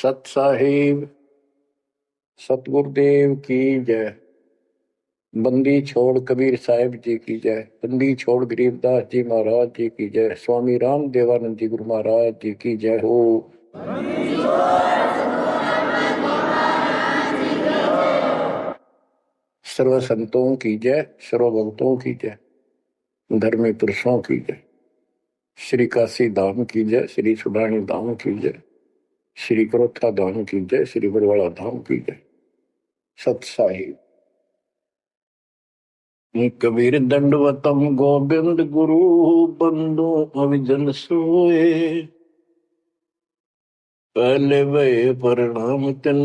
सत साहिब सतगुरुदेव की जय। बंदी छोड़ कबीर साहिब जी की जय। बंदी छोड़ गरीबदास जी महाराज जी की जय। स्वामी राम देवानंद जी गुरु महाराज जी की जय हो। सर्व संतों की जय, सर्व भक्तों की जय, धर्मी पुरुषों की जय। श्री काशी धाम की जय, श्री सुडानी धाम की जय, श्री करोथा धाम की जय, श्री बरवाड़ा धाम की जय। सत साहिब कबीर दंडवतम गोविंद गुरु बंदो अविजन सोए। पहले वे प्रणाम तिन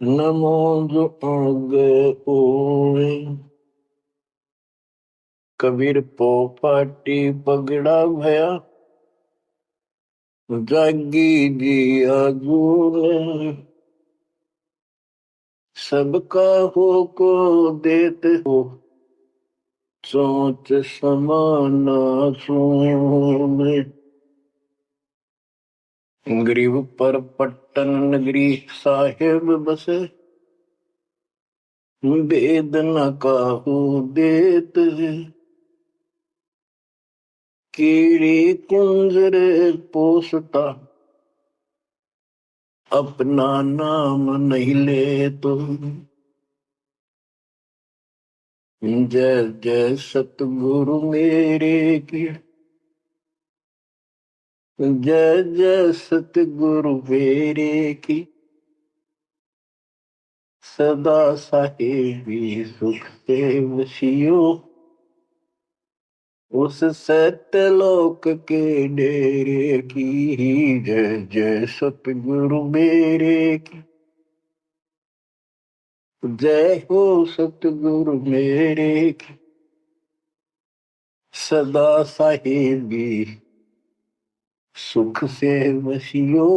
नमो जो आगे ओए। कबीर पो पाटी पगड़ा भया जागी जी आजूने। सबका हो को देते हो सोच समाना सोने। गरीब पर पट्टन नगरी साहेब बसे वेद न काहू देत। कीड़ी कुंजर पोसता अपना नाम नहीं ले तो। जय जय सतगुरु मेरे की जय जय सतगुरु मेरे की। सदा साहेबी सुख से वसियो उस सत्यलोक के डेरे की। जय जय सतगुरु मेरे की जय हो सतगुरु मेरे की। सदा साहेबी सुख से वसियो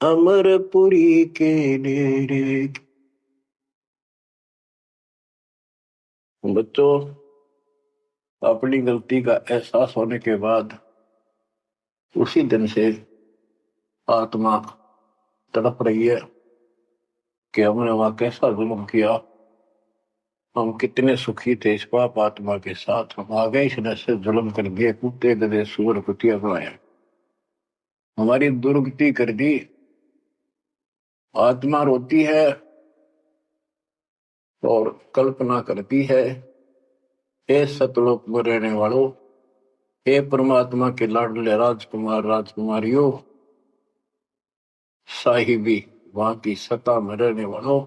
अमरपुरी के डेरे की। बच्चों, अपनी गलती का एहसास होने के बाद उसी दिन से आत्मा तड़प रही है कि हमने वहां कैसा जुल्म किया। हम कितने सुखी थे इस पाप आत्मा के साथ। हम आ गए इस से जुल्म कर दिए, कुत्ते गधे सूअर कुतिया बनाया, हमारी दुर्गति कर दी। आत्मा रोती है और कल्पना करती है, हे सतलोक में रहने वालों, हे परमात्मा के लाडले राजकुमार राजकुमारियों, साहिबी वहां की सत्ता में रहने वालों,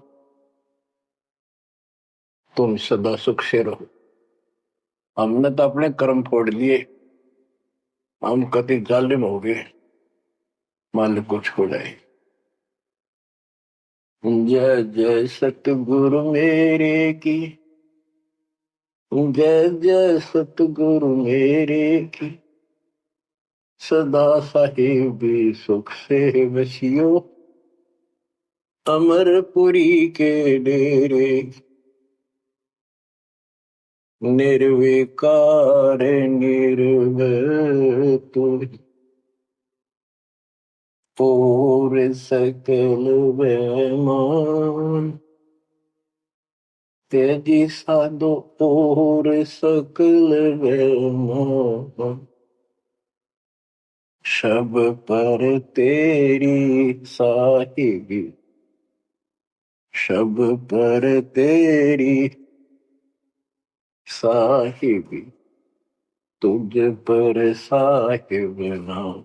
तुम सदा सुख से रहो। हमने तो अपने कर्म फोड़ लिए, हम कति जालिम हो गए, मालिक को छोड़ाए। जय जय सतगुरु मेरे की जय जय सतगुरु मेरे की। सदा साहिबी सुख से वसियो अमरपुरी के डेरे। निर्विकार निर्भय तुम पूर सकल बेमान। तेजी साधो पूर सकल बेमान। शब पर तेरी साहिबी शब पर तेरी साहिबी तुझ पर साहिब नाम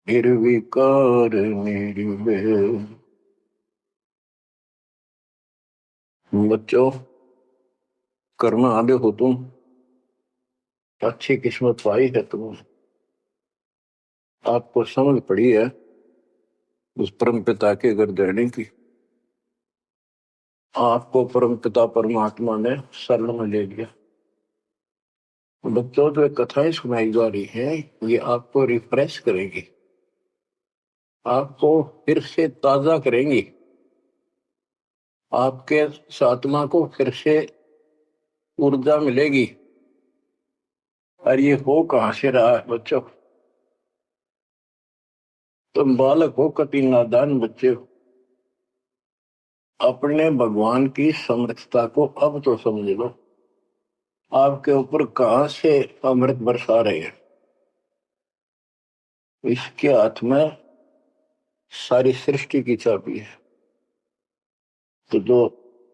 निर्विकार निर्भय। बच्चों, कर्म आदे हो तुम, अच्छी किस्मत पाई है तुम, आपको समझ पड़ी है उस परम पिता के घर देने की। आपको परम पिता परमात्मा ने शरण में ले लिया। बच्चों, जो कथाएं सुनाई जा रही हैं ये आपको रिफ्रेश करेगी, आपको फिर से ताजा करेंगी, आपके आत्मा को फिर से ऊर्जा मिलेगी। और ये हो कहां से रहा है बच्चों? तुम बालक हो, कति नादान बच्चे हो, अपने भगवान की समर्थता को अब तो समझ लो। आपके ऊपर कहां से अमृत बरसा रहे हैं? इसके हाथ में सारी सृष्टि की चाबी है। तो जो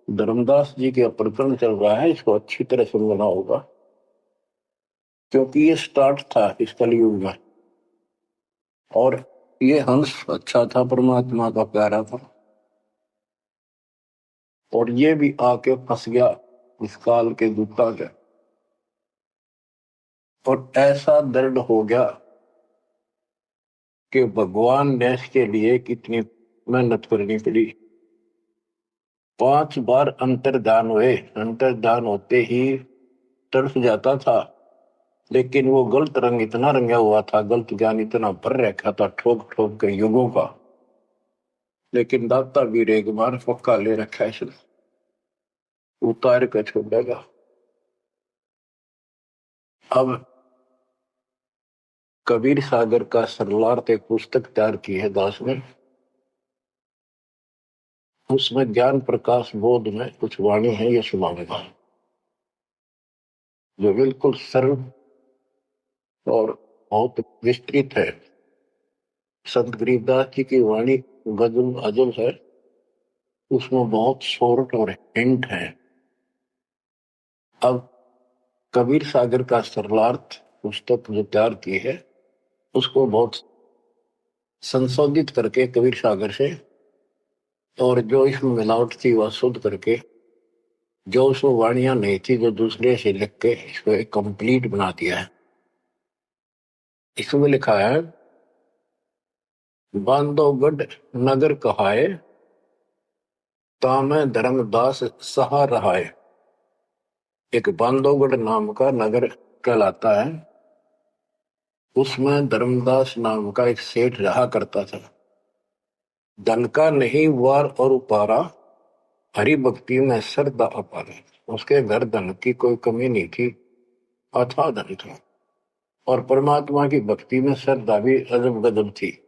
धर्मदास जी के प्रकरण चल रहा है, इसको अच्छी तरह समझना होगा, क्योंकि ये स्टार्ट था इस कलयुग में। और ये हंस अच्छा था, परमात्मा का प्यारा था, और ये भी आके फंस गया इस काल के दूता के। और ऐसा दर्द हो गया कि भगवान ने इसके लिए कितनी मेहनत करनी पड़ी। 5 बार अंतर्धान हुए, अंतर्धान होते ही तरस जाता था, लेकिन वो गलत रंग इतना रंगा हुआ था, गलत ज्ञान इतना भर रखा था ठोक ठोक के युगों का। लेकिन दाता भी एक बार पक्का ले रखा है, इसने उतार कर छोड़ेगा। अब कबीर सागर का सरलार्थ एक पुस्तक तैयार की है दास ने। उसमें ज्ञान प्रकाश बोध में कुछ वाणी है, ये सुनाऊंगा, जो बिल्कुल सरल और बहुत विस्तृत है। संत गरीबदास जी की वाणी गजल अजल है, उसमें बहुत शॉर्ट और हिंट है। अब कबीर सागर का सरलार्थ पुस्तक जो तैयार की है, उसको बहुत संशोधित करके कबीर सागर से, और जो इसमें मिलावट थी वह शुद्ध करके, जो उसमें वाणियां नहीं थी जो दूसरे से लिख के इसको एक कंप्लीट बना दिया है। इसमें लिखा है, बांधोगढ़ नगर कहाए, तामे धर्मदास सहा रहाए। एक बांधोगढ़ नाम का नगर कहलाता है, उसमें धर्मदास नाम का एक सेठ रहा करता था। धन का नहीं वार और उपारा, हरि भक्ति में श्रद्धा अपार। उसके घर धन की कोई कमी नहीं थी, अथाह धन था, और परमात्मा की भक्ति में श्रद्धा भी अजब गजब थी।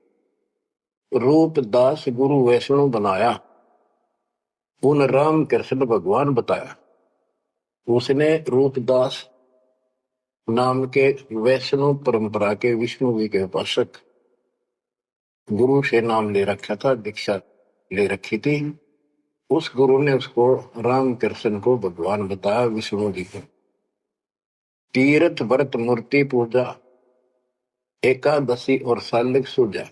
रूप दास गुरु वैष्णव बनाया, उन राम कृष्ण भगवान बताया। उसने रूपदास नाम के वैष्णव परंपरा के विष्णु जी के उपासक गुरु से नाम ले रखा था, दीक्षा ले रखी थी। उस गुरु ने उसको राम कृष्ण को भगवान बताया, विष्णु जी को। तीर्थ व्रत मूर्ति पूजा, एकादशी और सालिक सूजा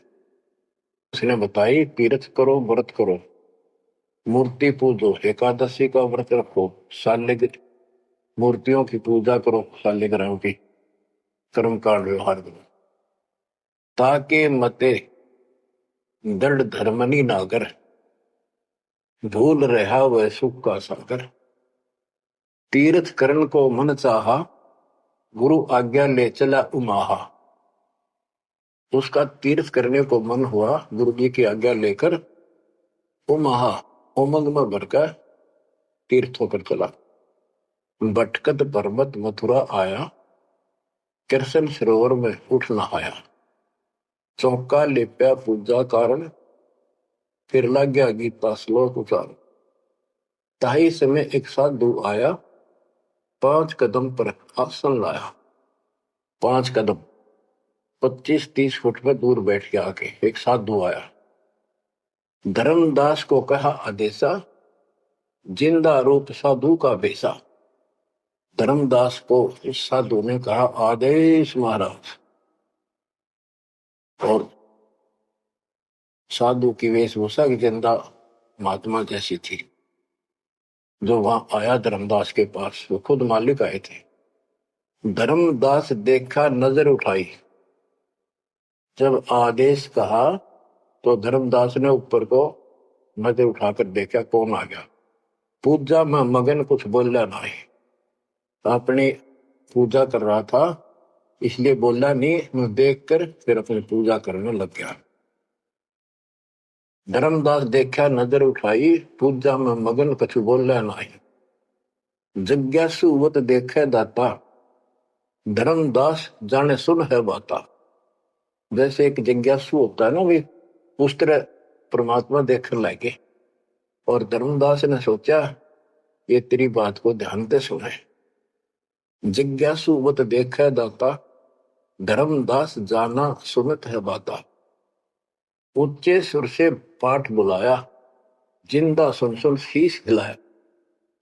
उसने बताई। तीर्थ करो, व्रत करो, मूर्ति पूजो, एकादशी का व्रत रखो, सालिक मूर्तियों की पूजा करो, सालिग्राम की कर्म कांड व्यवहार करो, ताके मते दृढ़ धर्मनी नागर, भूल रहा वह सुख का सागर। तीर्थ करण को मन चाहा, गुरु आज्ञा ले चला उमाहा। उसका तीर्थ करने को मन हुआ, गुरु जी की आज्ञा लेकर उमाहा उमंग में भरकर तीर्थ होकर चला। भटकत पर्वत मथुरा आया, कृष्ण सरोवर में उठ नहाया। चौका लेप्या पूजा कारण, फिर लग गया गीता श्लोक उचार। ताही समय एक साधु आया, 5 कदम पर आसन लाया। 5 कदम 25-30 फुट पर दूर बैठ के आके एक साधु आया। धर्मदास को कहा आदेशा, जिंदा रूप साधु का बेसा। धर्मदास को इस साधु ने कहा आदेश महाराज। और साधु की वेशभूषा की जिंदा महात्मा जैसी थी। जो वहां आया धर्मदास के पास, वो खुद मालिक आए थे। धर्मदास देखा, नजर उठाई। जब आदेश कहा तो धर्मदास ने ऊपर को नजर उठाकर देखा, कौन आ गया। पूजा में मगन, कुछ बोला नहीं, अपनी पूजा कर रहा था, इसलिए बोला नहीं। मैं देखकर फिर अपनी पूजा करने लग गया। धर्मदास देखा, नजर उठाई, पूजा में मगन, कुछ बोला नहीं। जिज्ञासुवत देखे दाता, धर्मदास जाने सुन है बाता। जैसे एक जिज्ञासु होता है ना, भी उस तरह परमात्मा देखने लगे। और धर्मदास ने सोचा ये तेरी बात को ध्यान से सुने। जिज्ञासु वत देखै दाता, धर्मदास जाना सुनत है बाता। ऊंचे सुर से पाठ बुलाया, जिंदा सुन सुन शीश हिलाया।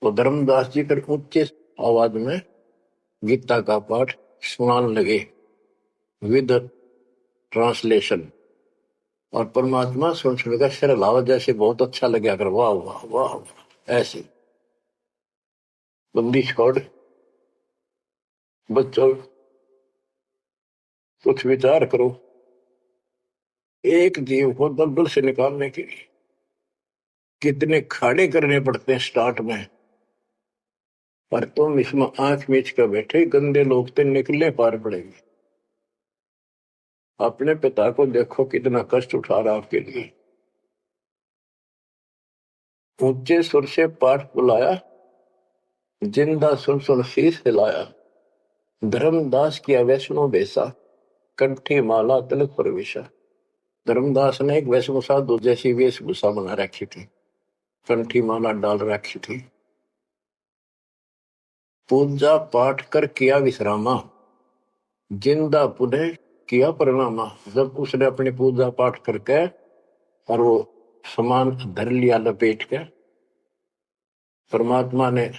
तो धर्मदास जी फिर ऊंचे आवाज में गीता का पाठ सुनाने लगे विद ट्रांसलेशन। और परमात्मा सुन सुनकर सिर हिलावा, जैसे बहुत अच्छा लगे, अगर वाह वाह वाह वाह। ऐसे बंदी छोड़ बच्चों कुछ विचार करो, एक जीव को दलदल से निकालने के लिए कितने खाड़े करने पड़ते हैं स्टार्ट में। पर तुम इसमें आंख मीच कर बैठे, गंदे लोग तो निकले पार पड़ेंगे। अपने पिता को देखो कितना कष्ट उठा रहा आपके लिए। ऊंचे सुर से पाठ बुलाया, जिंदा सुन सुन शीश हिलाया। धर्मदास किया वैष्णो बेसा, कंठी माला तिलक प्रवेशा। धर्मदास ने एक वैष्णो साधु जैसी वेशभूषा बना रखी थी, कंठी माला डाल रखी थी। पूजा पाठ कर किया विश्रामा, जिंदा पुनः किया परिणामा। जब उसने अपनी पूजा पाठ करके और वो सामान धर लिया लपेट के, परमात्मा ने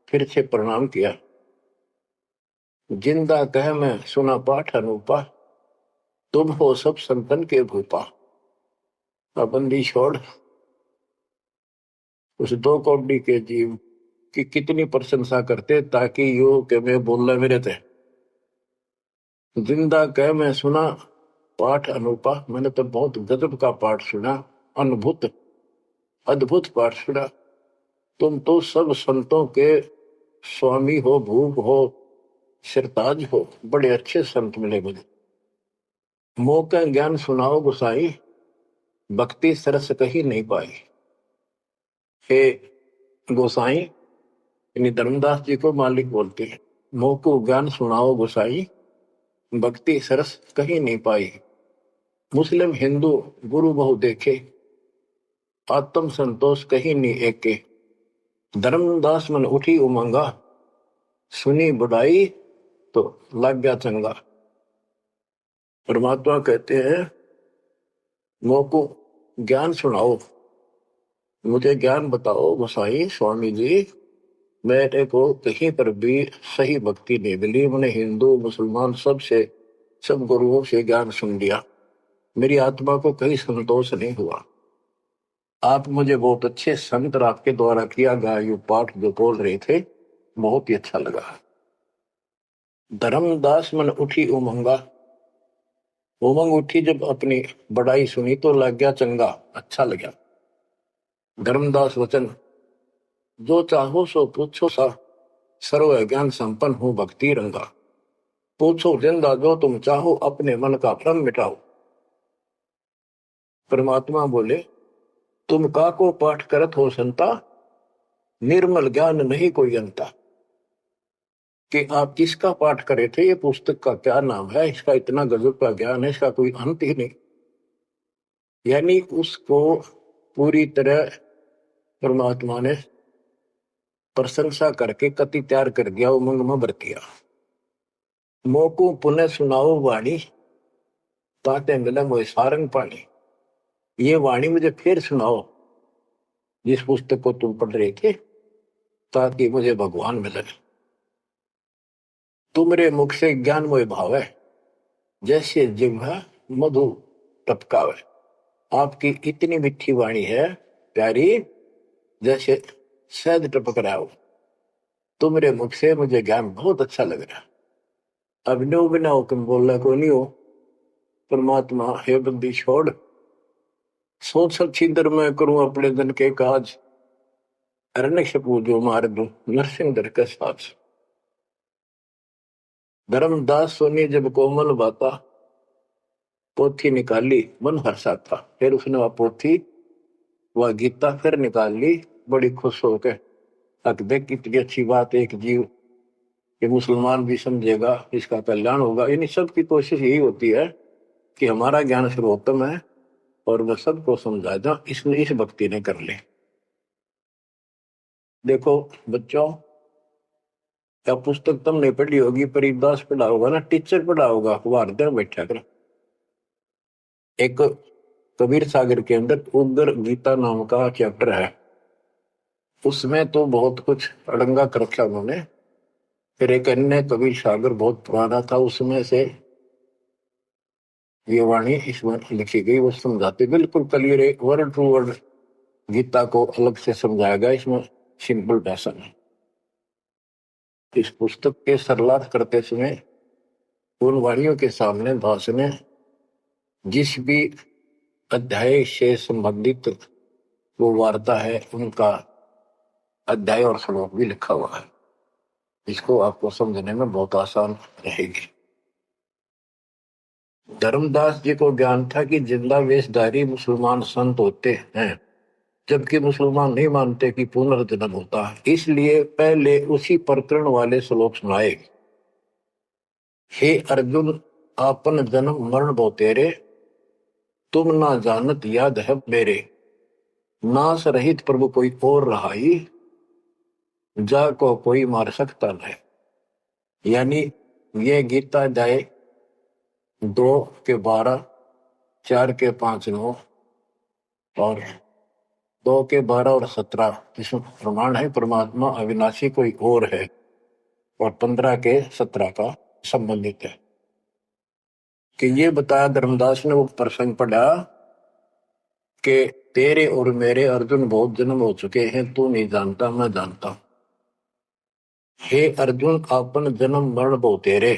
फिर से प्रणाम किया। जिंदा कह मैं सुना पाठ अनूपा, तुम हो सब संतन के भूपा। बंदी छोड़ उस दो कौड़ी के जीव की कितनी प्रशंसा करते, ताकि यो के मैं बोलना मेरे थे। जिंदा कह मैं सुना पाठ अनूपा, मैंने तो बहुत गजब का पाठ सुना, अद्भुत अद्भुत पाठ सुना। तुम तो सब संतों के स्वामी हो, भूप हो, सिरताज हो, बड़े अच्छे संत मिले मुझे। मोह का ज्ञान सुनाओ गुसाई, भक्ति सरस कहीं नहीं पाई। हे गोसाई, यानी धर्मदास जी को मालिक बोलते हैं, मोह को ज्ञान सुनाओ गोसाई, भक्ति सरस कहीं नहीं पाई। मुस्लिम हिंदू गुरु बहु देखे, आत्म संतोष कहीं नहीं एके। धर्मदास मन उठी उमंगा, सुनी बुढ़ाई तो लग गया चंगा। परमात्मा कहते हैं मोह को ज्ञान सुनाओ, मुझे ज्ञान बताओ गोसाई स्वामी जी। मेरे को कहीं पर भी सही भक्ति नहीं मिली, मैंने हिंदू मुसलमान सब गुरुओं से ज्ञान सुन लिया, मेरी आत्मा को कहीं संतोष नहीं हुआ। आप मुझे बहुत अच्छे संत आपके द्वारा किया गया ये पाठ जो बोल रहे थे, बहुत ही अच्छा लगा। धर्मदास मन उठी उमंगा, उमंग उठी जब अपनी बड़ाई सुनी तो लग गया चंगा, अच्छा लगा। धर्मदास वचन, जो चाहो सो पूछो सा, सर्व ज्ञान संपन्न हूं भक्ति रंगा। पूछो जिंदा जो तुम चाहो, अपने मन का भ्रम मिटाओ। परमात्मा बोले, तुम का को पाठ करत हो संता, निर्मल ज्ञान नहीं कोई अंता। कि आप किसका पाठ करे थे, ये पुस्तक का क्या नाम है, इसका इतना गजब का ज्ञान है, इसका कोई अंत ही नहीं। यानी उसको पूरी तरह परमात्मा ने प्रशंसा करके कति तैयार कर दिया, उमंग में भर दिया। मोको पुनः सुनाओ वाणी, ताते मिला मोह सारंग पानी। ये वाणी मुझे फिर सुनाओ, जिस पुस्तक को तुम पढ़ रहे थे, ताकि मुझे भगवान मिले। तुमरे मुख से ज्ञान मोह भाव है, जैसे जिह्वा मधु टपकावे। आपकी इतनी मीठी वाणी है प्यारी, जैसे शहद टपक रहा हो। तुमरे मुख से मुझे ज्ञान बहुत अच्छा लग रहा। अभिनव बिना हुक्म बोलना को नहीं हो। परमात्मा हे बंदी छोड़, सोच छिंदर मैं करूं अपने दिन के काज, अरण्य पूजो मार दूं नरसिंह दर के साथ। धर्मदास सोनी जब कोमल बाता, पोथी निकाली मन हर्षा था। फिर उसने वह पोथी वह गीता फिर निकाल ली, बड़ी खुश होकर। अक देख कितनी अच्छी बात, एक जीव ये मुसलमान भी समझेगा, इसका कल्याण होगा। यानी सबकी कोशिश यही होती है कि हमारा ज्ञान सर्वोत्तम है, और वह सबको समझाना इसने इस भक्ति ने कर ले। देखो बच्चों, या पुस्तक तुमने पढ़ी होगी, परिदास पढ़ा होगा ना, टीचर पढ़ा होगा, वो हरदम बैठा कर। एक कबीर सागर के अंदर उग्र गीता नाम का चैप्टर है, उसमें तो बहुत कुछ अड़ंगा कर रखा उन्होंने। फिर एक अन्य कबीर सागर बहुत पुराना था, उसमें से ये वाणी इसमें लिखी गई, वो समझाते बिल्कुल क्लियर है, वर्ड टू वर्ड गीता को अलग से समझाया गया इसमें, सिंपल भाषा में। इस पुस्तक के सरलार्थ करते समय उन वाणियों के सामने दास ने जिस भी अध्याय से संबंधित वो वार्ता है, उनका अध्याय और श्लोक भी लिखा हुआ है। इसको आपको समझने में बहुत आसान रहेगी। धर्मदास जी को ज्ञान था कि जिंदा वेशधारी मुसलमान संत होते हैं, जबकि मुसलमान नहीं मानते कि पुनर्जन्म होता है। इसलिए पहले उसी प्रकरण वाले श्लोक सुनाए। हे अर्जुन, आपन जन्म मरण बो तेरे, तुम ना जानत याद है मेरे। नाश रहित प्रभु कोई और रहाई, जा को कोई मार सकता नहीं। यानी ये गीता अध्याय 2 के 12, 4 के 5, 9 और 2 के 12 और 17 इसमें प्रमाण है परमात्मा अविनाशी कोई और है, और 15 के 17 का संबंधित है। कि ये बताया धर्मदास ने, वो प्रसंग पढ़ा कि तेरे और मेरे अर्जुन बहुत जन्म हो चुके हैं, तू नहीं जानता, मैं जानता हूं। हे अर्जुन, आपन जन्म मरण बहु तेरे,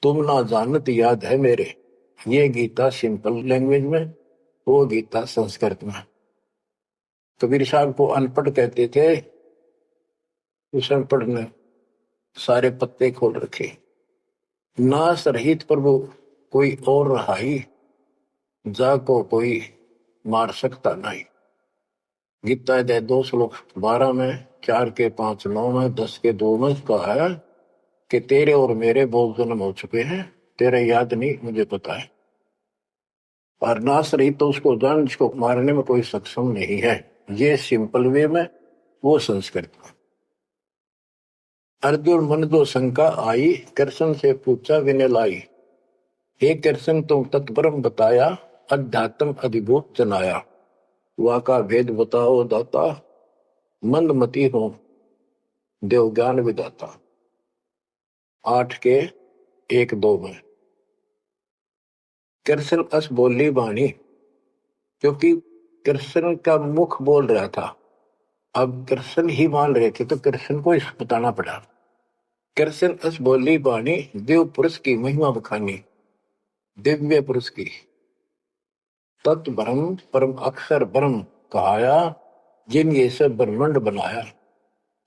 तुम ना जानत याद है मेरे। ये गीता सिंपल लैंग्वेज में, वो गीता संस्कृत में। कबीर साहब को अनपढ़ कहते थे, उस अनपढ़ ने सारे पत्ते खोल रखे। नाश रहित प्रभु कोई और रहाई, जा को कोई मार सकता नहीं। गीता अध्याय 2 श्लोक 12 में, 4 के 5, 9 में, 10 के 2 में कहा है कि तेरे और मेरे बहुत जन्म हो चुके हैं, तेरे याद नहीं, मुझे पता है। और नाश रहित तो उसको जान जिसको मारने में कोई सक्षम नहीं है। ये सिंपल वे में, वो संस्कृत में। अर्जुन मन दो शंका आई, कृष्ण से पूछा विनय लाई। हे कृष्ण, तुम तत्परम बताया, अध्यात्म अधिभूत जनाया। वा का भेद बताओ दाता, मंदमती हो देव ज्ञान विदाता। 8 के 1, 2 में। कृष्ण अस बोली बाणी, क्योंकि कृष्ण का मुख बोल रहा था, अब कृष्ण ही मान रहे थे तो कृष्ण को इस बताना पड़ा। कृष्ण अस बोली बाणी, देव पुरुष की महिमा बखानी, दिव्य पुरुष की। तत् ब्रह्म परम अक्षर ब्रह्म कहाया, जिन ये सब ब्रह्मांड बनाया।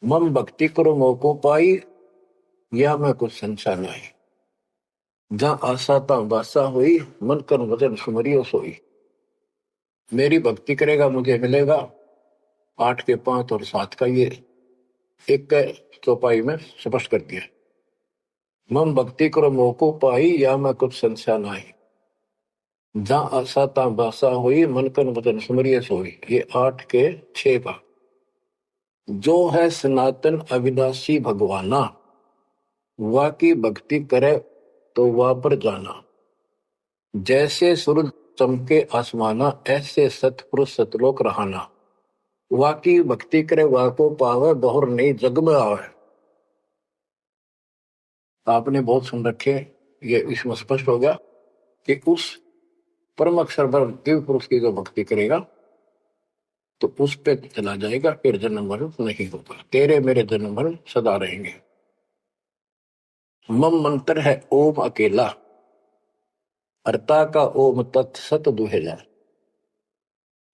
मम भक्ति करो मोको पाई, या मैं कुछ संशय नहीं। जहां आशा ता बासा हुई, मन कर वजन सुमरियो सोई। मेरी भक्ति करेगा मुझे मिलेगा। 8 के 5 और 7 का ये एक चौपाई में स्पष्ट कर दिया। मम भक्ति करो मोको पाई, या मैं कुछ संशय नहीं। जहां आशा ता बासा हुई, मन कर वजन सुमरियो सोई। ये 8 के 6 का। जो है सनातन अविनाशी भगवाना, वा की भक्ति करे तो वह पर जाना। जैसे सूरज चमके आसमाना, ऐसे सतपुरुष सतलोक रहाना। वा की भक्ति करे वा को पावे, बहुर नहीं जग में आवे। आपने बहुत सुन रखे, ये इसमें स्पष्ट हो गया कि उस परम अक्षर दिव्य पुरुष की जो भक्ति करेगा तो उस पे चला जाएगा, फिर जन्म मरण नहीं होगा। तेरे मेरे जन्म मरण सदा रहेंगे। मम मंत्र है ओम अकेला, अर्ता का ओम तत्सत दुहेला।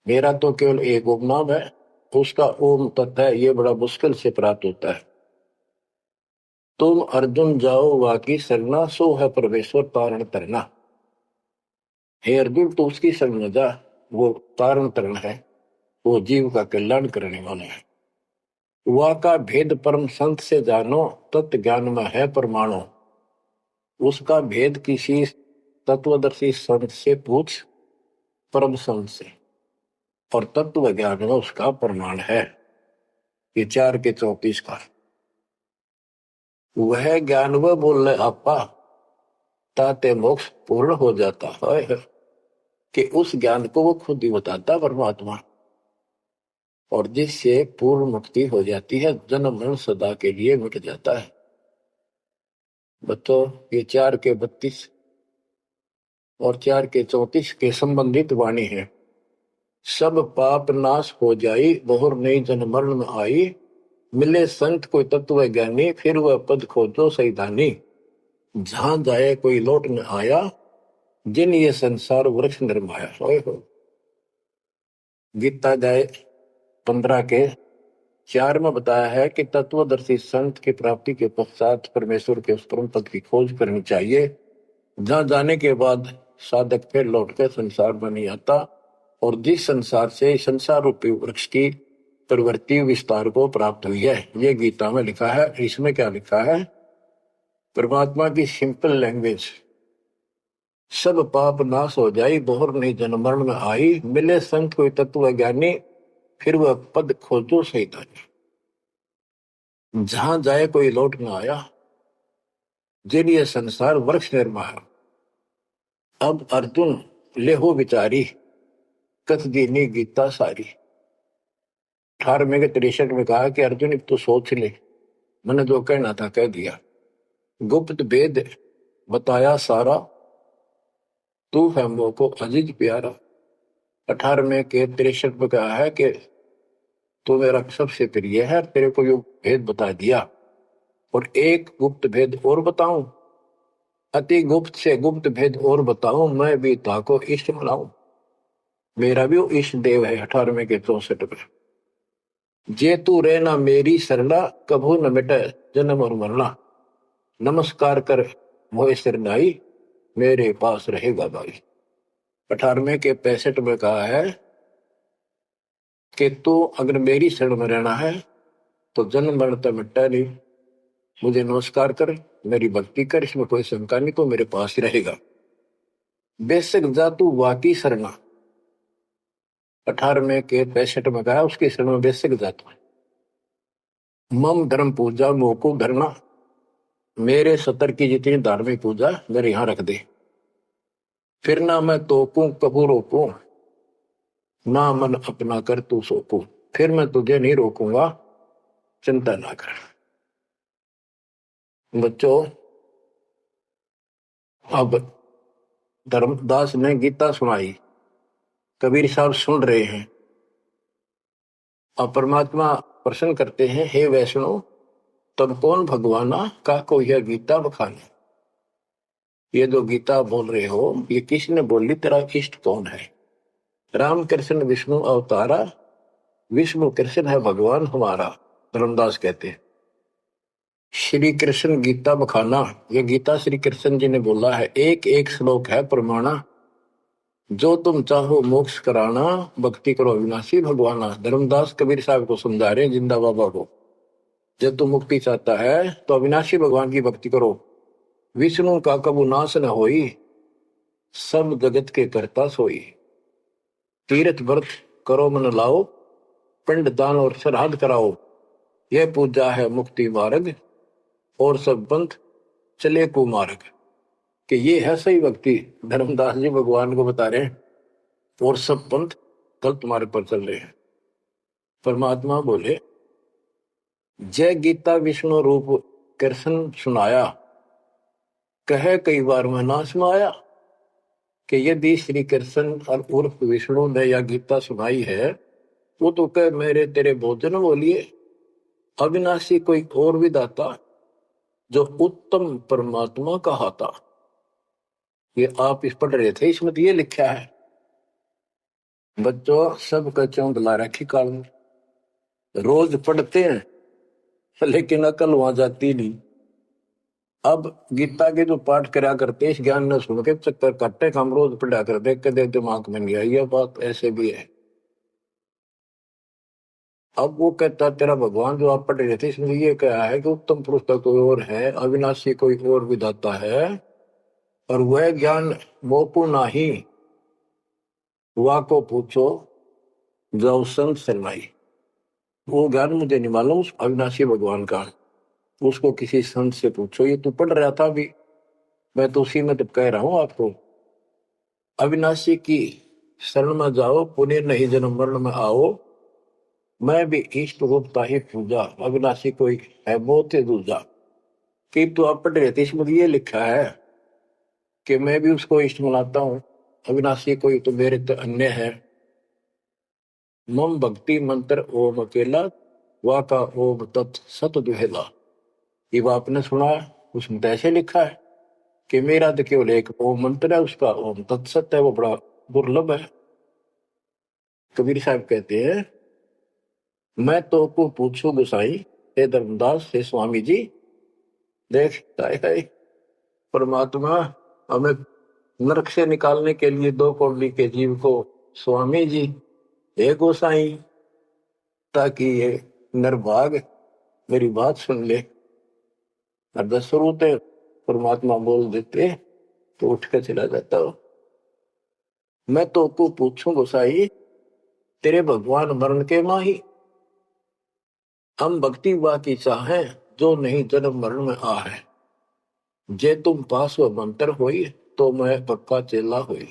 मेरा तो केवल एक ओम नाम है, उसका ओम तत्व है, ये बड़ा मुश्किल से प्राप्त होता है। तुम अर्जुन जाओ वाकी सरना, सो है परमेश्वर तारण तरना। हे अर्जुन, तो उसकी शरण जा, वो तारण तरण है, वो जीव का कल्याण करने वाला है। वा का भेद परम संत से जानो, तत्व ज्ञान में है परमाणु। उसका भेद किसी तत्वदर्शी संत से पूछ, परम संत से, और तत्व ज्ञान में उसका प्रमाण है। ये 4 के 34 का वह ज्ञान वह बोल रहे आपा ताते मोक्ष पूर्ण हो जाता है, कि उस ज्ञान को वो खुद ही बताता परमात्मा, और जिससे पूर्ण मुक्ति हो जाती है, जन्म मरण सदा के लिए मिट जाता है। बच्चों, ये 4 के 32 और 4 के 34 के संबंधित वाणी है। सब पाप नाश हो जाई, बहुर नई जन्म मरण में आई, मिले संत कोई तत्व ज्ञानी, फिर वह पद खोजो सैधानी, जहां जाए कोई लौट न आया, जिन ये संसार वृक्ष निर्माया। हो गीता जाए 15 के 4 में बताया है कि तत्वदर्शी संत की प्राप्ति के पश्चात परमेश्वर के उस परम पद की खोज करनी चाहिए, जहां जाने के बाद साधक फिर लौटकर संसार में नहीं आता, और जिस संसार से संसार रूपी वृक्ष की प्रवृत्ति विस्तार को प्राप्त हुई है। ये गीता में लिखा है। इसमें क्या लिखा है? परमात्मा की सिंपल लैंग्वेज, सब पाप नाश हो जाई, बहुर नहीं जन्म मरण में आई, मिले संत कोई तत्व ज्ञानी, फिर वह पद खोजो सैतानी, जहां जाए कोई लौट न आया, जिन ये संसार वृक्ष निर्माण। अब अर्जुन लेहो विचारी, कथ दीनी गीता सारी। 18वें के 63 में कहा कि अर्जुन तो सोच ले, मैंने जो कहना था कह दिया, गुप्त भेद बताया सारा, तू है मोह को अजीज प्यारा। 18वें के 63 में कहा है कि तू मेरा सबसे प्रिय है, तेरे को यो भेद बता दिया, और एक गुप्त भेद और बताऊं, अति गुप्त से गुप्त भेद और बताऊं, मैं भी ताको इष्ट मनाऊं। मेरा भी वो इष्ट देव है। 18वें के 64 में, जे तू रहना मेरी सरला, कभू न मिटे जन्म और मरना, नमस्कार कर मोह सिरनाई, मेरे पास रहेगा भाई। 18वें के 65 में कहा है कि तू अगर मेरी शरण में रहना है तो जन्म मरण तो मिटता नहीं, मुझे नमस्कार कर, मेरी भक्ति कर, इसमें कोई शंका नहीं, तो मेरे पास ही रहेगा। बेशक जा तू वाकी शरणा। 18वें के 65 में कहा उसकी शरण में बेशक जा तू। मम धर्म पूजा मोको धरना, मेरे सतर की जितनी धार्मिक पूजा मेरे यहां रख दे, फिर ना मैं तोकू कबू रोकू, ना मन अपना कर तू सोकू, फिर मैं तुझे नहीं रोकूंगा, चिंता ना कर। बच्चों, अब धर्मदास ने गीता सुनाई, कबीर साहब सुन रहे हैं, अब परमात्मा प्रश्न करते हैं, हे वैष्णव तब कौन भगवाना का को यह गीता बखाने। ये जो गीता बोल रहे हो ये किसने बोली, तेरा इष्ट कौन है? राम कृष्ण विष्णु अवतारा, विष्णु कृष्ण है भगवान हमारा। धर्मदास कहते हैं श्री कृष्ण गीता बखाना, ये गीता श्री कृष्ण जी ने बोला है। एक एक श्लोक है प्रमाणा, जो तुम चाहो मोक्ष कराना, भक्ति करो अविनाशी भगवाना। धर्मदास कबीर साहब को समझा रहे हैं, जिंदा बाबा को, जब तुम मुक्ति चाहता है तो अविनाशी भगवान की भक्ति करो। विष्णु का कबू नाश न होई, सब जगत के करता सोई। तीर्थ व्रत करो मन लाओ, पिंड दान और श्राद्ध कराओ, यह पूजा है मुक्ति मार्ग, और सब पंथ चले कुमार्ग। कि ये है सही भक्ति। धर्मदास जी भगवान को बता रहे हैं, और सब पंथ गलत मार्ग पर चल रहे हैं। परमात्मा बोले, जय गीता विष्णु रूप कृष्ण सुनाया, कहे कई बार मैं नाश में आया। कि यदि श्री कृष्ण और उर्फ विष्णु ने यह गीता सुनाई है, वो तो कह मेरे तेरे भोजन बोलिए, अविनाशी कोई और विधाता, जो उत्तम परमात्मा कहा था। ये आप इस पढ़ रहे थे, इसमें तो ये लिखा है। बच्चों, सब कच्चों दिला रखी काल, रोज पढ़ते हैं लेकिन अकल वहां जाती नहीं। अब गीता के जो पाठ करा करते, इस ज्ञान न सुन के चक्कर काटते, हम रोज पढ़ा कर देख के दे दिमाग में नहीं आई। ये बात ऐसे भी है। अब वो कहता तेरा भगवान जो आप पढ़ रहे थे, इसमें ये कहा है कि उत्तम पुरुष का कोई और है, अविनाशी कोई और विधाता है, और वह ज्ञान मोको नाही, वा को पूछो जाओ संत शरणाई। वो ज्ञान मुझे नहीं मालूम उस अविनाशी भगवान का, उसको किसी संत से पूछो। ये तू पढ़ रहा था अभी, मैं तो उसी में तो कह रहा हूं आपको। अविनाशी की शरण में जाओ, पुण्य नहीं जन्म मरण में आओ। मैं भी इष्ट रूपता ही पूजा, अविनाशी कोई है बहुत ही दूजा। कि तो आप पढ़ रहे थे, इसमें ये लिखा है कि मैं भी उसको इष्ट मनाता हूं, अविनाशी कोई तो मेरे तो अन्य है। मम भक्ति मंत्र ओम अकेला, वाका ओम तत् सत दुहेला। ये वो आपने सुना है, उसमें तो ऐसे लिखा है कि मेरा तो केवल एक ओम मंत्र है, उसका ओम तत्सत है, वो बड़ा दुर्लभ है। कबीर साहब कहते हैं, मैं तो को पूछू गुसाई, हे धर्मदास हे स्वामी जी। देख है परमात्मा हमें नरक से निकालने के लिए दो कौड़ी के जीव को स्वामी जी हे गोसाई, ताकि ये नरभाग मेरी बात सुन ले। और दसरूते परमात्मा बोल देते तो उठ के चला जाता हो। मैं तो को पूछूं गोसाई, तेरे भगवान मरण के माही। हम भक्ति वा की चाहें, जो नहीं जन्म मरण में आ है। जे तुम पास व मंत्र होई, तो मैं पक्का चेला हुई।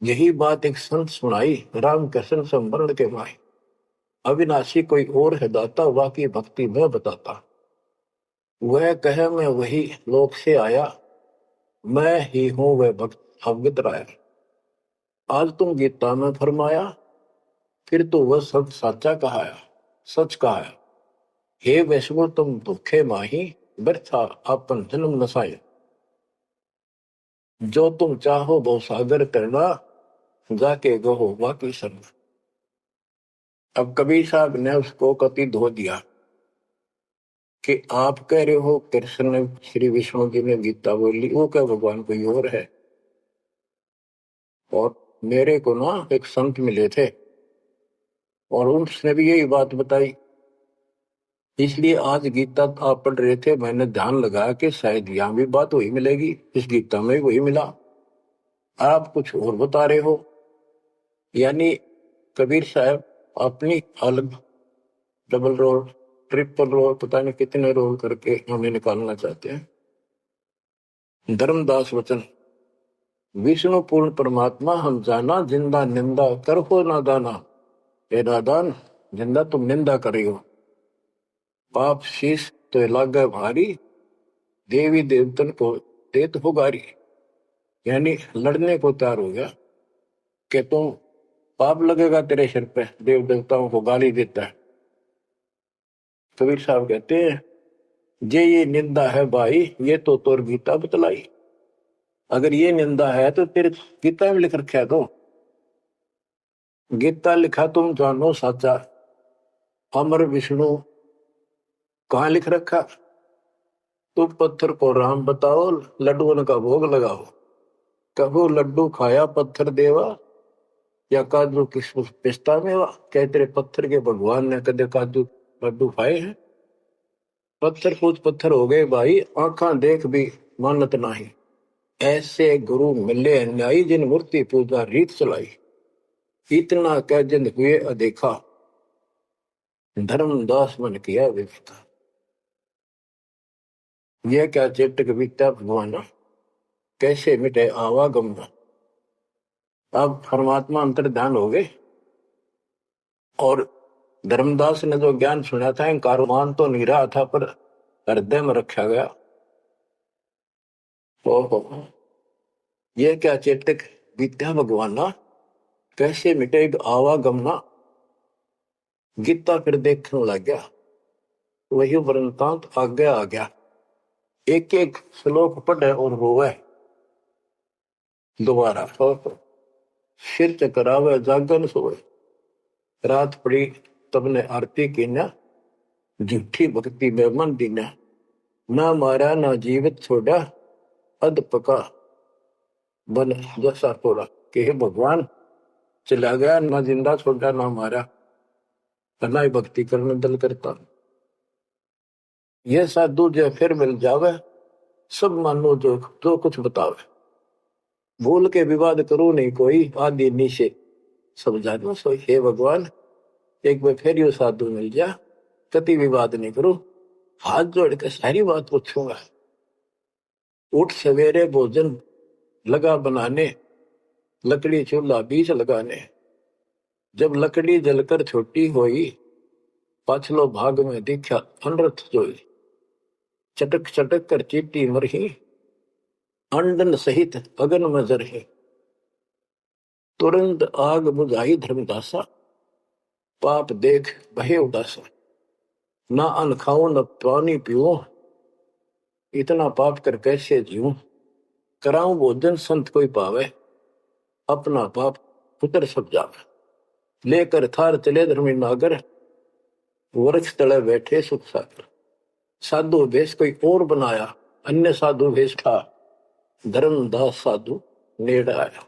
यही बात एक संत सुनाई, राम कृष्ण संवरण के माही। अविनाशी कोई और है दाता, वाकी भक्ति में बताता। वह कहे मैं वही लोक से आया, मैं ही हूं वह भक्त अवगत राया। आज तुम गीता में फरमाया, फिर तो वह सब साचा कहाया, सच कहाया। हे वैष्णव तुम दुखे माही, व्यर्था अपन जन्म नसाए। जो तुम चाहो वो सागर करना, जाके गहो वाकी शरण। अब कबीर साहब ने उसको कति धो दिया कि आप कह रहे हो कृष्ण ने श्री विष्णु जी ने गीता बोली, वो क्या भगवान कोई और है। और मेरे को ना एक संत मिले थे और उसने भी यही बात बताई। इसलिए आज गीता आप पढ़ रहे थे, मैंने ध्यान लगाया कि शायद यहां भी बात वही मिलेगी, इस गीता में वही मिला, आप कुछ और बता रहे हो। यानी कबीर साहब अपनी अलग डबल रोल ट्रिपल रोल पता नहीं कितने रोल करके हमें निकालना चाहते हैं। धर्मदास वचन, विष्णु पूर्ण परमात्मा हम जाना, जिंदा निंदा कर हो नादाना। हे नादान, जिंदा तुम निंदा कर रही हो, पाप शीश तो लागे भारी, देवी देवतन को देत हो गारी। यानी लड़ने को तैयार हो गया कि तुम पाप लगेगा तेरे सिर पे, देव देवताओं को गाली देता है। कबीर साहब कहते हैं, जे ये निंदा है भाई, ये तो तोर गीता बतलाई। अगर ये निंदा है तो तेरे गीता में लिख रखा है। तो गीता लिखा तुम जानो साचा, अमर विष्णु कहाँ लिख रखा। तुम पत्थर को राम बताओ, लड्डुओं का भोग लगाओ। कहो लड्डू खाया पत्थर देवा, या काजू किशमिश पिस्ता मेवा। क्या तेरे पत्थर के भगवान ने कदे काजू लड्डू खाए हैं। पत्थर पूछ पत्थर हो गए भाई, आंखा देख भी मानत नहीं। ऐसे गुरु मिले अन्यायी, जिन मूर्ति पूजा रीत चलाई। इतना कह जिन हुए अदेखा, धर्मदास मन किया विवेका। यह क्या चेटक बीता भगवाना, कैसे मिटे आवागम। अब परमात्मा अंतर ध्यान हो गए और धर्मदास ने जो ज्ञान सुना था, कारवान तो नहीं रहा था पर हृदय में रखा गया। ओहो, यह क्या चेतक बीत्या भगवाना, कैसे मिटेगा आवागमना। गीता फिर देखने लग गया, वही वृंतांत आगे आ गया। एक एक श्लोक पढ़े और रोवे दोबारा। सिर चकरावे जागन सोए, रात पड़ी तब ने आरती की न, झूठी भक्ति में मन दीना। ना मारा ना जीवित छोड़ा, अध पका बन जैसा थोड़ा। कि हे भगवान, चला गया ना जिंदा छोड़ा ना मारा, ना ही भक्ति करने दल करता। यह साधु जो फिर मिल जावे, सब मानो जो जो कुछ बतावे। भूल के विवाद करो नहीं कोई, आदि नीचे सब जानो सोई। हे भगवान, एक बार फिर यो साधु मिल जा, कति विवाद नहीं करो, हाथ जोड़ के सारी बात पूछूंगा। उठ सवेरे भोजन लगा बनाने, लकड़ी चूल्हा बीच लगाने। जब लकड़ी जलकर छोटी होई, पाछलो भाग में दिखा अनर्थ जोई। चटक चटक कर चीटी मरही, अंडन सहित अगन में जरही। तुरंत आग बुझाई धर्मदासा, पाप देख भय उदासा। ना अन्न खाऊं न पानी पीऊं, इतना पाप कर कैसे जीऊं। कराऊं भोजन संत कोई पावे, अपना पाप उतर सब जावे। लेकर थार चले धर्मी नागर, वृक्ष तले बैठे सुख सागर। साधु भेष कोई और बनाया, अन्य साधु भेष था, धर्मदास साधु नेड़ आया।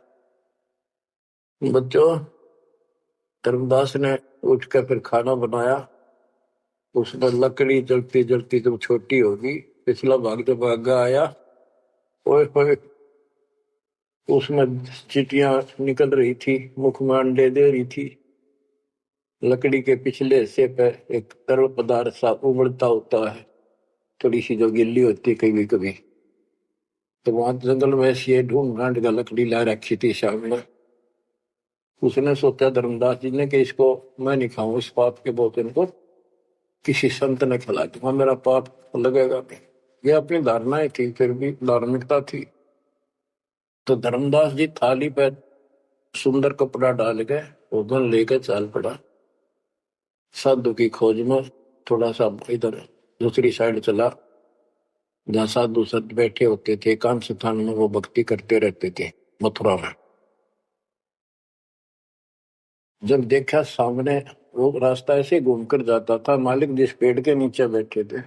बच्चों, धर्मदास ने उठकर फिर खाना बनाया। उसने लकड़ी जलती जलती जब छोटी होगी, पिछला भाग जब आगा आया, ओए होए, उसमें चीटियां निकल रही थी, मुख में अंडे दे रही थी। लकड़ी के पिछले हिस्से पे एक तरल पदार्थ सा उबलता होता है, थोड़ी सी जो गिल्ली होती कभी कभी। तो वहां जंगल में ऐसी ढूंढ ढांड का लकड़ी ला रखी थी सामने। उसने सोचा धर्मदास जी ने कि इसको मैं नहीं खाऊं, इस पाप के भोजन को किसी संत ने खिला दूंगा, मेरा पाप लगेगा नहीं। ये अपनी धारणाएं थी, फिर भी धार्मिकता थी। तो धर्मदास जी थाली पे सुंदर कपड़ा डाल के भोजन लेकर चल पड़ा। साधु की खोज में थोड़ा सा इधर दूसरी साइड चला, जहाँ साधु संत बैठे होते थे, एकांत स्थान में वो भक्ति करते रहते थे मथुरा में। जब देखा सामने, वो रास्ता ऐसे घूमकर जाता था, मालिक जिस पेड़ के नीचे बैठे थे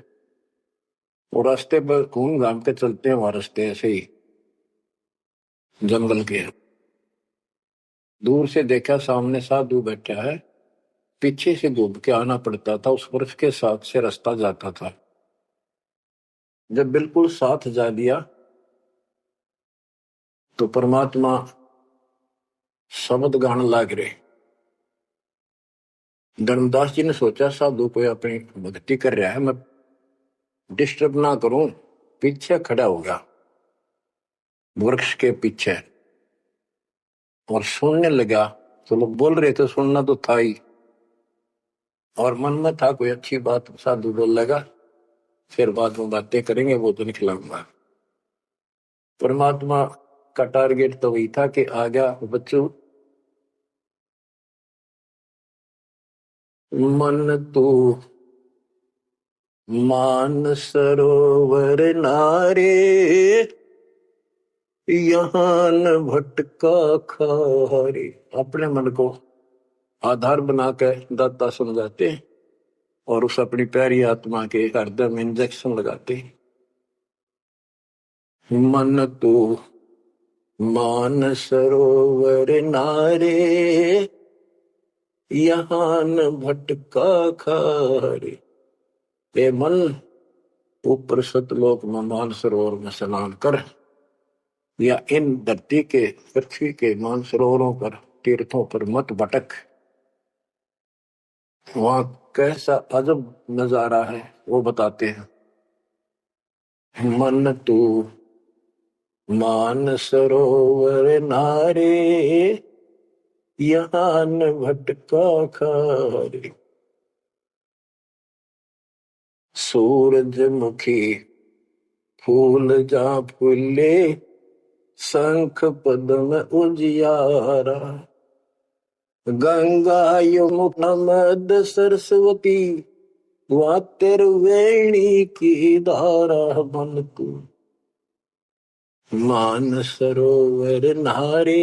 वो रास्ते पर घूम घाम के चलते हैं, वहां रास्ते ऐसे ही जंगल के। दूर से देखा सामने साधु बैठा है, पीछे से घूम के आना पड़ता था, उस वृक्ष के साथ से रास्ता जाता था। जब बिल्कुल साथ जा दिया तो परमात्मा शब्द गान लाग रहे। धर्मदास जी ने सोचा साधु कोई अपनी भक्ति कर रहा है, मैं डिस्टर्ब ना करूं, पीछे खड़ा होगा वृक्ष के पीछे और सुनने लगा। तो लोग बोल रहे थे, सुनना तो था ही, और मन में था कोई अच्छी बात साधु बोल लगा, फिर बाद में बातें करेंगे, वो तो निकलाऊंगा। परमात्मा का टारगेट तो वही था कि आ गया बच्चों, मन तू मान सरोवर नारे, यहाँ न भटका खारे। अपने मन को आधार बना कर दाता समझाते और उस अपनी प्यारी आत्मा के हृदय में इंजेक्शन लगाते। मन तू मान सरोवर नारे, यहाँ न भटका खारे। ए मन, ऊपर सतलोक में मान सरोवर में स्नान कर, या इन धरती के पृथ्वी के मान सरोवरों पर, तीर्थों पर मत भटक। वहां कैसा अजब नजारा है वो बताते हैं। मन तू मान सरोवर नारे, यहाँ न भटका खारे। सूरजमुखी फूल जा फूले, शंख पद्म उजियारा। गंगा यमुना मद सरस्वती, वहाँ वेणी की धारा। मन तू मान सरोवर नारे,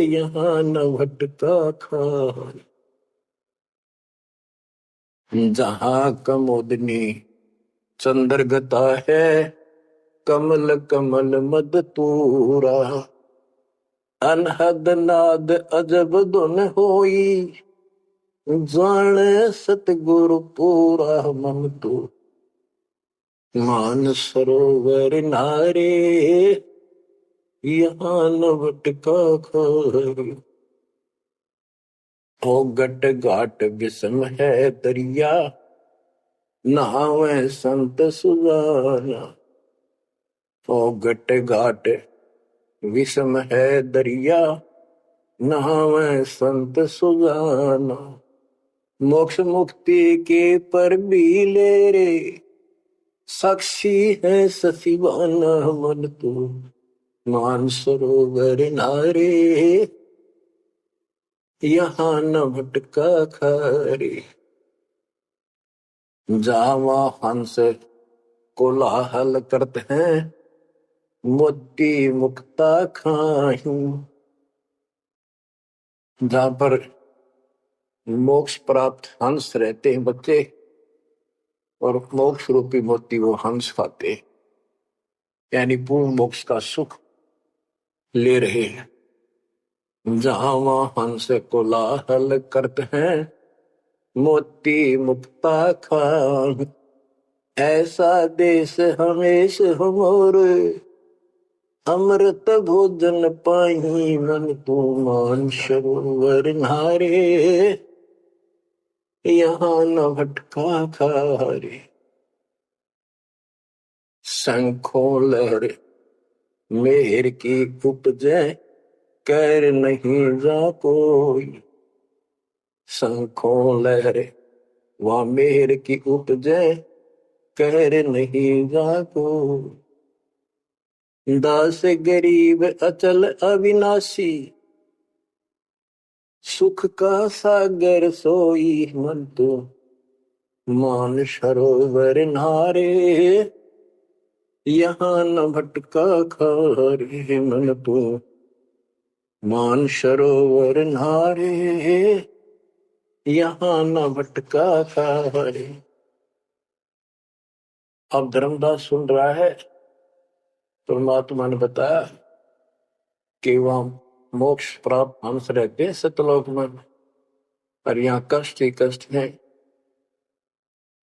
यहाँ न भटका खारे। जहाँ कमोदनी चंद्रगता है, कमल कमल मद तूरा। अनहद नाद अजब धुन होई, जाने सतगुरु पूरा। मन तू मान सरोवर नारे, यहाँ न भटका खारी। हो गट घाट विषम है दरिया, नहावे संत सुजाना। हो गट घाट विषम है दरिया, नहावे संत सुजाना। मोक्ष मुक्ति के पर भी ले रे, साक्षी है सचिवाना मन तू। मानसरोवर नारे, यहाँ न भटका खारे। जावा हंस कोलाहल करते हैं, मोती मुक्ता खाही। जहां पर मोक्ष प्राप्त हंस रहते हैं बच्चे, और मोक्ष रूपी मोती वो हंस खाते, यानी पूर्ण मोक्ष का सुख ले रहे हैं। जहां वहां हंस कोलाहल करते हैं, मोती मुक्ता खाही। ऐसा देश हमेश हमोर, अमृत भोजन पाही मन तू। मान सरोवर नारे, यहाँ न भटका खारे। शंखों लहर मेहर की उपजे, कर नहीं जा कोई। शंखों लहर वह मेहर की उपजे, कर नहीं जा कोई। दास गरीब अचल अविनाशी, सुख का सागर सोई मन तो। मान सरोवर नारे, यहाँ न भटका खारे मन तो। मान सरोवर नारे, यहाँ न भटका खारे। अब धर्मदास सुन रहा है, परमात्मा ने बताया कि वहां मोक्ष प्राप्त हंस रहते हैं सतलोक में, और यहाँ कष्ट ही कष्ट है।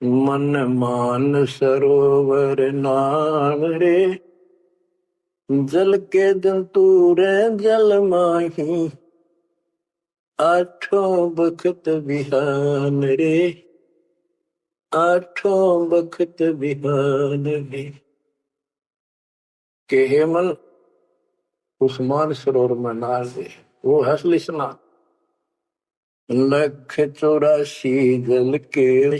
मन मान सरोवर नाम रे, जल के जंतु रे जल माही। आठों बखत बिहान रे, आठों बखत बिहान रे। के हे मन उस मान सरोवर में नार दे, वो असली स्नान। लख 84 जल के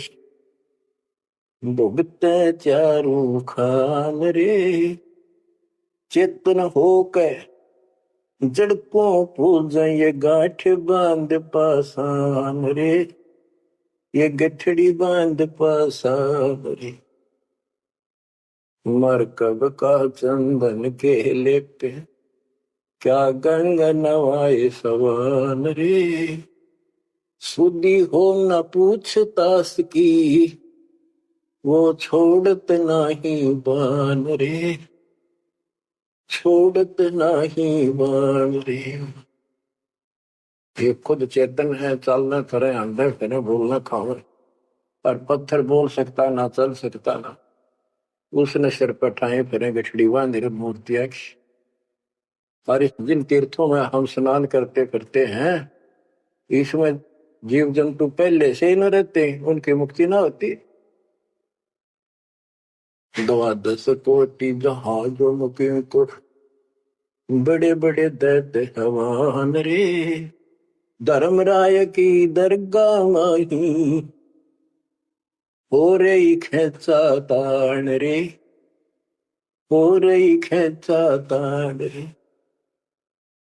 भुगते चारों खान रे। चेतन होकर जड़ को पूजा, ये गांठ बांध पासान रे। ये गठड़ी बांध पासान रे। मरकब का चंदन के लेपे, क्या गंगा नवाए सवान रे। सुधी हो न पूछतास की, वो छोड़त नाही बान रे। छोड़त नाही बान रे। ये खुद चेतन है, चलना करे अंदर फिरे, बोलना खावे, और पत्थर बोल सकता ना, चल सकता ना। उसने सिर पर ठाए फिरे, गठड़ी बांधी मूर्तियां। और जिन तीर्थों में हम स्नान करते करते हैं, इसमें जीव जंतु पहले से ही न रहते, उनकी मुक्ति ना होती। 12 कोटि जहाजों मुके को, बड़े बड़े दैत्य हवान रे। धर्मराय की दरगाह माही, हो रही खेचा तान रे। हो रही खेचा तान रे।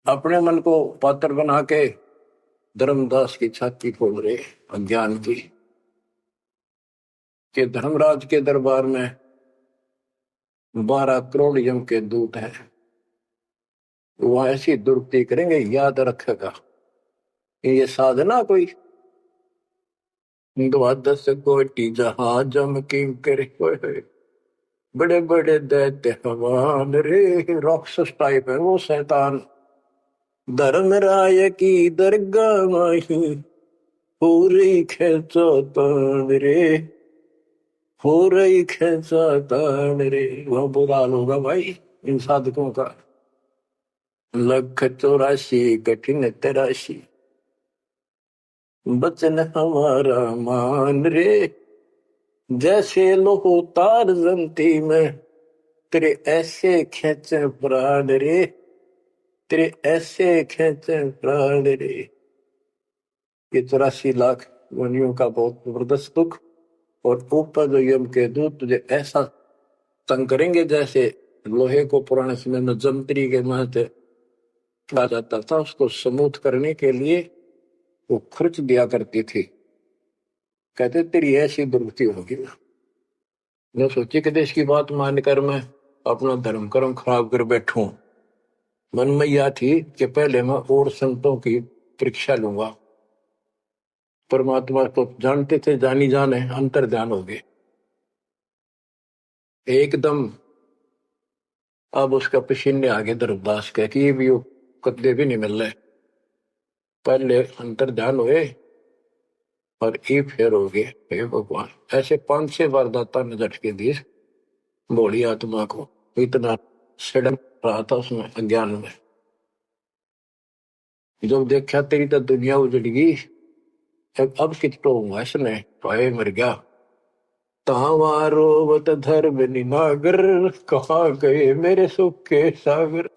अपने मन को पात्र बना के धर्मदास की छाती खोल रहे अज्ञान की, कि धर्मराज के दरबार में 12 करोड़ यम के दूत हैं, वो ऐसी दुर्गति करेंगे, याद रखेगा ये साधना कोई। 12 कोटि जहाज की करे, बड़े बड़े दैत्य हवान रे। राक्षस टाइप है वो शैतान। धर्मराय की दरगाह माही, हो रही खेचा तान रे। हो रही खेचा तान रे। वह बुरा हाल होगा भाई इन साधकों का। लख 84 कठिन तराशी, बचन हमारा मान रे, जैसे लोहो तार जमती में, तेरे ऐसे खेचे प्राण रे, तेरे ऐसे खेचे प्राण रे। ये 84 लाख वनियों का बहुत जबरदस्त दुख, और ऊपर जो यम के दूत तुझे ऐसा तंग करेंगे जैसे लोहे को पुराने समय में जंतरी के महते कहा जाता था, उसको समूथ करने के लिए वो खर्च दिया करती थी। कहते तेरी ऐसी दुर्गति होगी ना। मैं सोची कि देश की बात मानकर मैं अपना धर्म कर्म खराब कर बैठूं। मन में यह थी कि पहले मैं और संतों की परीक्षा लूंगा। परमात्मा को जानते थे, जानी जाने अंतर ध्यान हो गए एकदम। अब उसका पसीने आगे धर्मदास कह कि ये भी कदे भी नहीं मिल रहे। पहले अंतर ध्यान हुए और ये फेर हो गए। हे भगवान, ऐसे 5-6 बार दाता ने झटके दिए भोली आत्मा को। इतना सड़न रहा था उसमें अज्ञान में। जब देखा तेरी तो दुनिया उजड़ गई, अब कितो हुआ इसने पाए मर गया। तावारोवत धर्म निनागर, कहाँ गए मेरे सुख के सागर।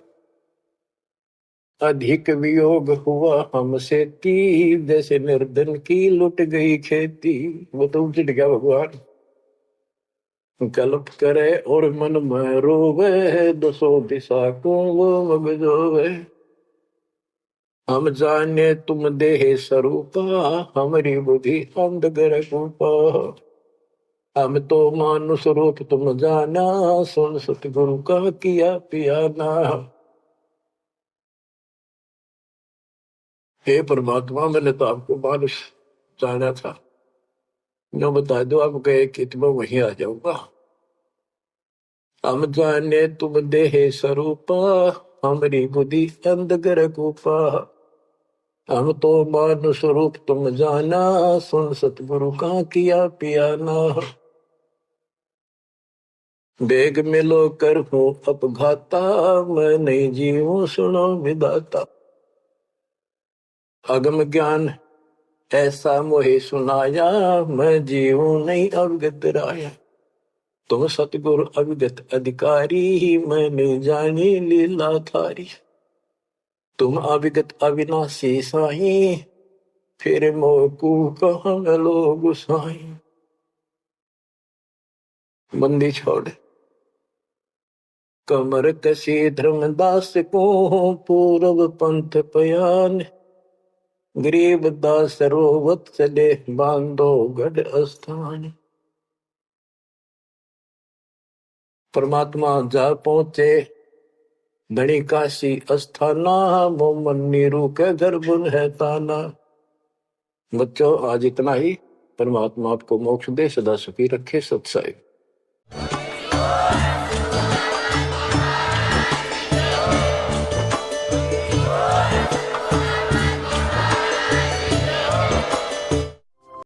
अधिक वियोग हुआ हमसे ती, जैसे निर्धन की लुट गई खेती। वो तो उजड़ गया भगवान। कल्प करे और मन में रोवे, दसों दिशा को वो मगजोवे। हम जाने तुम देह स्वरूपा, हमारी बुद्धि अंधगर रूपा। हम तो मानुष रूप तुम जाना, सुन सतगुरु का किया पियाना। हे परमात्मा, मैंने तो आपको मानुष जाना था, जो बता दो आप गए कि मैं वहीं आ जाऊंगा। हम जाने तुम देह स्वरूपा, हमारी बुद्धि अंधगर रूपा। हम तो मानुष रूप तुम जाना, सुन सतगुरु का किया पियाना। बेग मिलो कर हूँ अपघाता, मैं नहीं जीऊं सुनो विदाता। अगम ज्ञान ऐसा मोहे सुनाया, मैं जीऊं नहीं अवगत राया। तुम सतगुरु अविगत अधिकारी, मैंने जानी लीला थारी। तुम अविगत अविनाशी साई, फिर मोकू कहाँ लोग साई। बंदी छोड़ कमर कसी धर्मदास को, पूर्व पंथ पयान। गरीब दास रोवत चले, बांधो गढ़ स्थान। परमात्मा जा पहुंचे धनी काशी अस्थाना, मोमन नीरू के घर बुन है ताना। बच्चों, आज इतना ही। परमात्मा आपको मोक्ष दे, सदा सुखी रखे। सत्साई।